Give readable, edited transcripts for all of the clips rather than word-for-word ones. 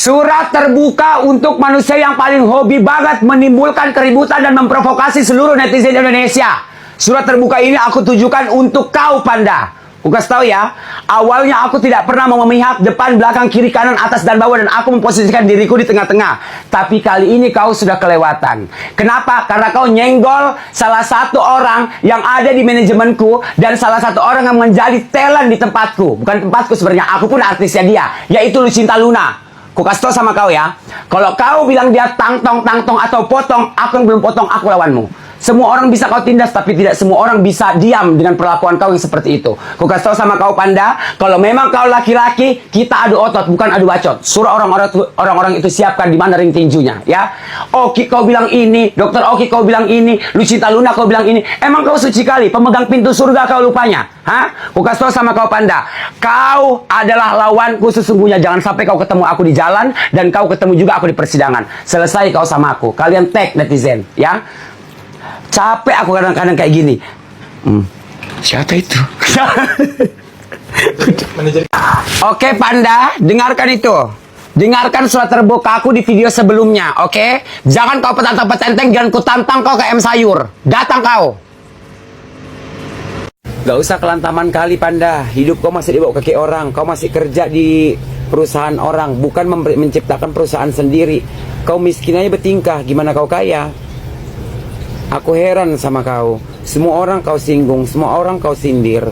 Surat terbuka untuk manusia yang paling hobi banget menimbulkan keributan dan memprovokasi seluruh netizen Indonesia. Surat terbuka ini aku tujukan untuk kau, Panda. Aku kasih tahu ya, awalnya aku tidak pernah mau memihak depan, belakang, kiri, kanan, atas, dan bawah, dan aku memposisikan diriku di tengah-tengah. Tapi kali ini kau sudah kelewatan. Kenapa? Karena kau nyenggol salah satu orang yang ada di manajemenku, dan salah satu orang yang menjadi talent di tempatku. Bukan tempatku sebenarnya, aku pun artisnya dia, yaitu Lucinta Luna. Aku kasih tau sama kau ya, kalau kau bilang dia tangtong atau potong, aku yang belum potong, aku lawanmu. Semua orang bisa kau tindas, tapi tidak semua orang bisa diam dengan perlakuan kau yang seperti itu. Aku kasih tau sama kau, Panda, kalau memang kau laki-laki, kita adu otot, bukan adu bacot. Suruh orang-orang itu siapkan di mana ring tinjunya, ya. Oki kau bilang ini, Dokter Oki kau bilang ini, Lucinta Luna kau bilang ini. Emang kau suci kali, pemegang pintu surga kau lupanya, hah? Aku kasih tau sama kau, Panda, kau adalah lawanku sesungguhnya. Jangan sampai kau ketemu aku di jalan, dan kau ketemu juga aku di persidangan. Selesai kau sama aku. Kalian tag netizen, ya. Capek aku kadang-kadang kayak gini. Siapa itu? Oke, Panda, dengarkan itu. Dengarkan surat terbuka aku di video sebelumnya, oke? Jangan kau petantang-petenteng, jangan ku tantang kau ke M Sayur. Datang kau. Gak usah kelantaman kali, Panda. Hidup kau masih di bawah kaki orang. Kau masih kerja di perusahaan orang, bukan menciptakan perusahaan sendiri. Kau miskin aja bertingkah, gimana kau kaya? Aku heran sama kau. Semua orang kau singgung, semua orang kau sindir.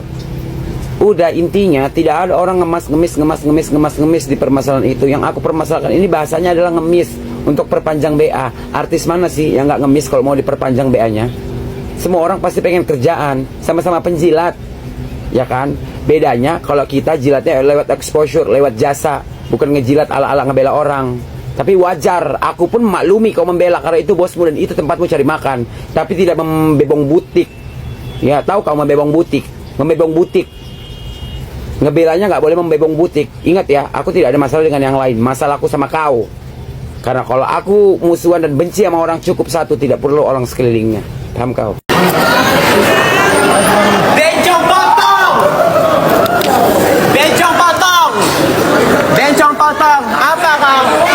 Udah, intinya tidak ada orang ngemis di permasalahan itu. Yang aku permasalahkan ini bahasanya adalah ngemis untuk perpanjang BA. Artis mana sih yang nggak ngemis kalau mau diperpanjang BA-nya? Semua orang pasti pengen kerjaan, sama-sama penjilat, ya kan? Bedanya kalau kita jilatnya lewat exposure, lewat jasa, bukan ngejilat ala-ala ngebela orang. Tapi wajar, aku pun maklumi kau membela karena itu bosmu dan itu tempatmu cari makan. Tapi tidak membebong butik. Ya, tahu kau membebong butik? Membebong butik. Ngebelanya nggak boleh membebong butik. Ingat ya, aku tidak ada masalah dengan yang lain. Masalahku sama kau. Karena kalau aku musuhan dan benci sama orang cukup satu, tidak perlu orang sekelilingnya. Paham kau? Bencong potong! Bencong potong! Bencong potong! Apa kau?